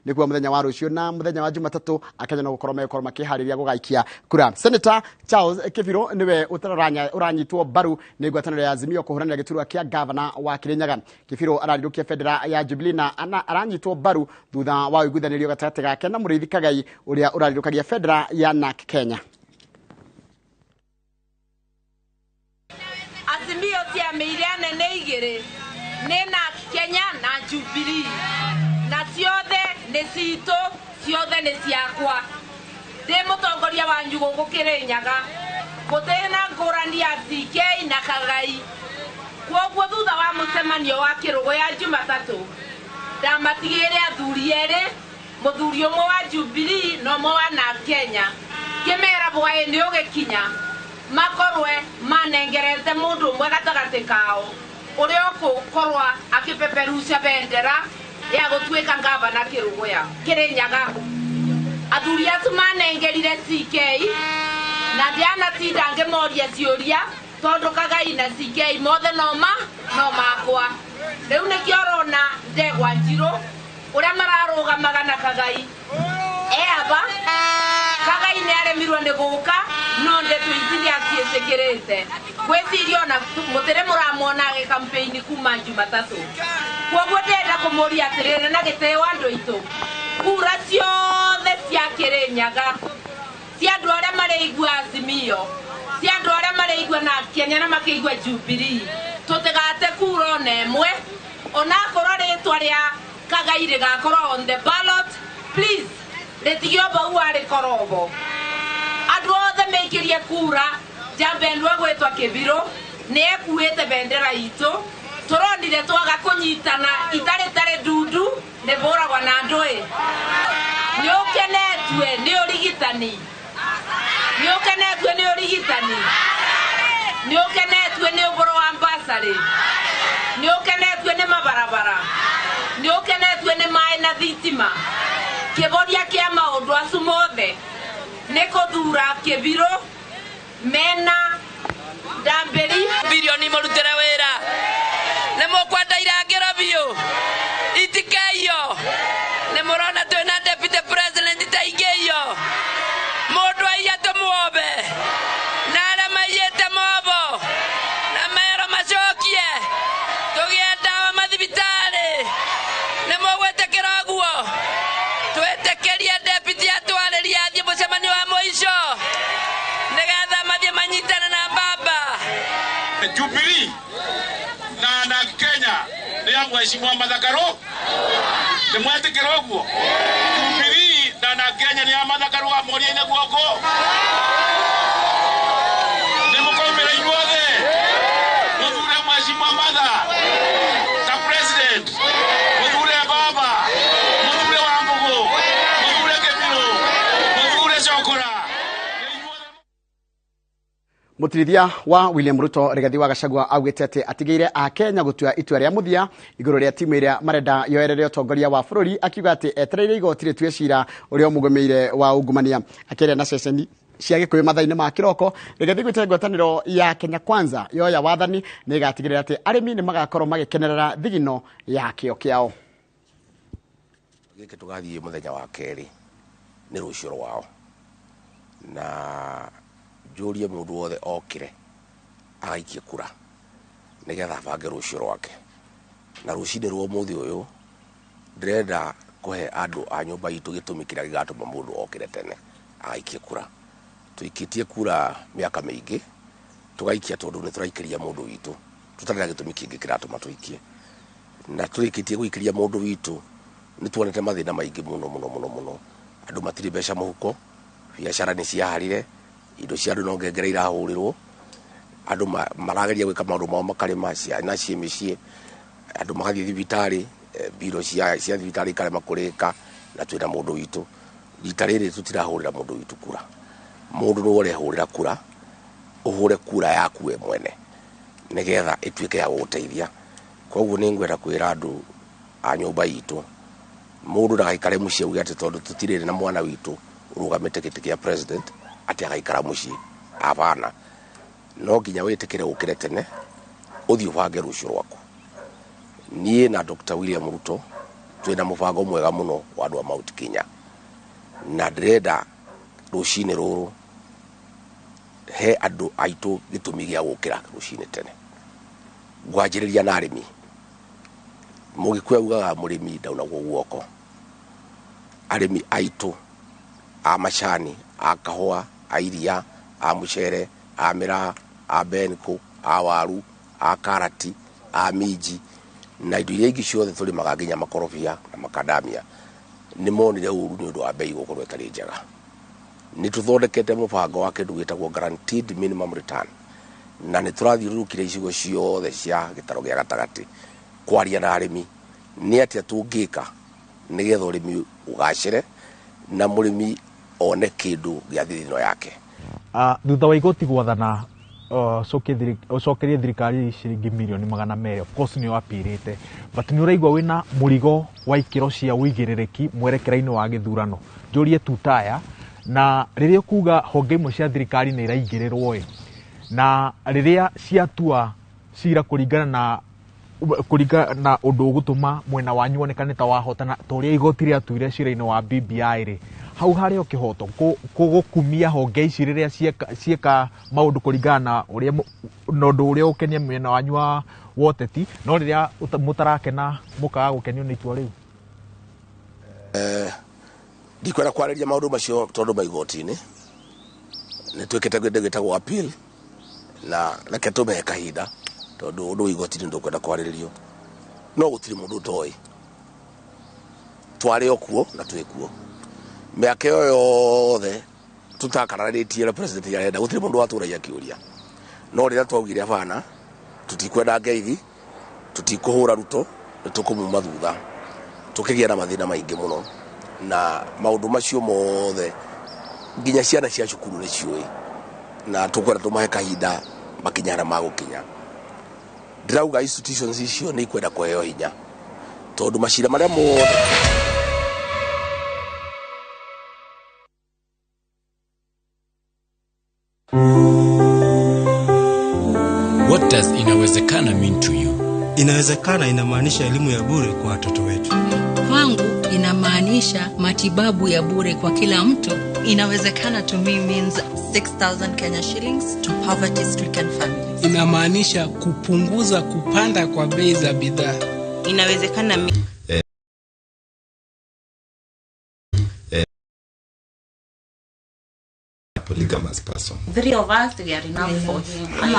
nikuwa muthenya wa rucio na muthenya wa Jumatatu Akenya no gukorwo makihariria gugaikia kura. Senator Charles Kibiro niwe uranyitwo baru ni ngwataniro ya Azimio kuhuranira giturwa kia governor wa Kirinyaga. Kibiro ararirukia federa ya Jubilee na aranyitwo baru thutha wa iguthanirio gatagati gake na Muriithi Kagai uria urarirukagia federa ya NARC Kenya. Azimio cia meiriane ne igire ni NARC Kenya na Jubilee na ciothe ni cito ciothe ni ciakwa ndi mutongoria wa Njugugu Kirinyaga gutena ngurani ya CK na Kagai kwoguo thutha wa mucemanio wa Kirugu ya Jumatatu ndamatigire athuri eri muthuri umwe wa Jubilee no umwe wa NARC Kenya kimera bwae ni ugikinya makorwe manengerete mundu umwe gatagati kao uria ukorwa akipeperusha bendera ya gutwika ngavana Kirugu ya Kirinyaga. Athuri acu manengerire CK na ndiana tinda ngemoria ciuria tondu Kagai na CK mothe no makwa riu nikio rona Ndegwa Njiru uria mararugamaga na Kagai eba Kagai ni aremirwo ni guka no ndetu ici aciĩtĩkĩrĩte gwĩciria ona mũtere mũramwona campaign kuma Jumatatu kwoguo ndenda kũmũria atĩrĩrĩ na gĩtĩo andũ aitũ kura ciothe cia Kirinyaga cia andũ arĩa marĩigua Azimio cia andũ arĩa marĩigua NARC Kenya na makĩigua Jubilee tũtigate kura ona ĩmwe onakorwo rĩtwa rĩa Kagai rĩgakorwo on the ballot please rĩtigio bau arĩ korobo andũ othe meikirie kura jambendwa gwetwa Kibiro ni ekuite bendera itu turonire twaga kunyitana itare dudu ne boragwa na ndoi ni ukenetwe ni urigitani ni ukenetwe ni urigitani ni ukenetwe ni uboro wa ambassador ni ukenetwe ni mabarabara ni ukenetwe ni mai na thitima kiboria kia maundu acu mothe ni kuthura Kibiro mena Ndamberi bilioni murutere wira ne mokwenda irangiro biyo itikeyo ne morona twena deputy president taigeyo mundu aiyato muobe na ara mayete mobo na mero macokie tugienda wa mathibitari ne mogwetekera guo twetekeria deputy atwariria athie mucemanio wa muico negatha mathie manyitana na baba Jubilee na NARC Kenya ni ya mheshimiwa Martha Karua ni mwetekera guo Jubilee na NARC Kenya ni ya Martha Karua moria ina guoko ni mukomera inyuothe muthure mheshimiwa Martha ta president muthure baba muthure Wambugu muthure Kibiro muthure Chokora. Mutirithia wa William Ruto Rigathi wa Gachagua augite ati atigire a Kenya gutua itua ria muthia iguru ria timu iria marenda yoerere utongoria wa bururi akiuga ati etereire igoti ritue cira uria mugomeire wa ungumania akiria na ceceni cia gikuyu mathaini ma kiroko Rigathi gwite ngwataniro ya Kenya Kwanza yoya wathani ni igatigirira ati arimi ni magakorwo magikenerera thigino ya kio kiao gike tugathie muthenya wa keri ni rucio rwao na jurie mundu wothe okire agaikie kura nigetha bange rucio rwake na rucinde rwo muthi uyu ndirenda kuhe andu a nyumba itu gitumi kiria gigatuma mundu okire tene agaikie kura tuikitie kura miaka mingi tugaikia tondu ni turaikiria mundu witu tutarira gitumi kingi kiratuma tuikie na turikitie guikiria mundu witu ni tuonete mathina maingi muno andu matiri besha muhuko biashara ni ciaharire indo cia andu no ngengere irahurirwo andu marageria gwika maundu mao makarima ciana cie micii andu magathie thibitari biro cia thibitari karema kurika na twina mundu witu rita riri tutirahurira mundu witu kura mundu no wore hurira kura uhure kura yaku we mwene nigetha ituike ya guteithia koguo ni ngwenda kwira andu a nyumba itu mundu ndagaikare mucie uge ati tondu tutirire na mwana witu urugamite giti kia president ati agaikara mucie abana no nginya witikire ukire tene uthio bange rucio rwaku nie na Dr. William Ruto twina mubango mwega muno wa andu a Mount Kenya na ndirenda rucini ruru he andu aitu gitumi gia gukira rucini tene ngwanjiriria na arimi mugikwe ugaga murimi ndauna guoko arimi aitu a macani a kahua a iria a mucere a mira a benko a waru a karati a miji na indo iria ingi ciothe tuli magaginya makorobia na makadamia ni monire uru ni undu wa bei gukorwo itari njega ni tuthondekete mubango wa kindu gitagwo guaranteed minimum return na ni turathiurukire icigo ciothe cia gitaro gia gatagati kwaria na arimi ni atia tungika nigetha urimi ugacire na murimi one kindu gia thithino yake thutha wa igoti gwathana cokerie thirikari ciringi milioni 200 of course ni wapirite but ni uraigwa wina murigo wa ikiro cia uigirereki mwerekeraini wa githurano njurie tutaya na riria kuga honge imwe cia thirikari ni iraingirirwo na riria ciatua cira kuringana na undu ugutuma mwena wanyu onekane ta wahotana toria igoti ria tuire cira-ini wa BBI ri hau hario kihoto kugukumia honge ici riria cieka maundu kuringana na uria nondu uria ukenia mwena wanyu wa woteti no riria mutarakena mukaga gukenio ni itua riu ndikwenda kwariria maundu macio tondu maigoti-ini ni twikite gwitagwo appeal na reke tumehe kahinda tondu undu igoti-ini ndukwenda kwariririo no gutiri mundu toi twari okuo na twikuo miaka yothe tutakararitie la president yarenda gutiri mundu waturagia kiuria no rira twaugire abana tutikwenda ngeithi tutikuhura ruto nitukumuuma thutha tukigia na mathina maingi muno na maundu macio mothe nginya ciana cia cukuru ni cioi na tukwenda tumahe kahinda makinyana magukinya ndirauga institutions icio ni kwenda kuheo hinya tondu macira maria mothe What does inawezekana mean to you? Inawezekana inamaanisha elimu ya bure kwa watoto wetu. Kwangu inamaanisha matibabu ya bure kwa kila mtu. Inawezekana to me means 6,000 Kenya shillings to poverty-stricken families. Inamaanisha kupunguza kupanda kwa bei za bidhaa. Inawezekana polygamous person. 3 of us, we are enough for him.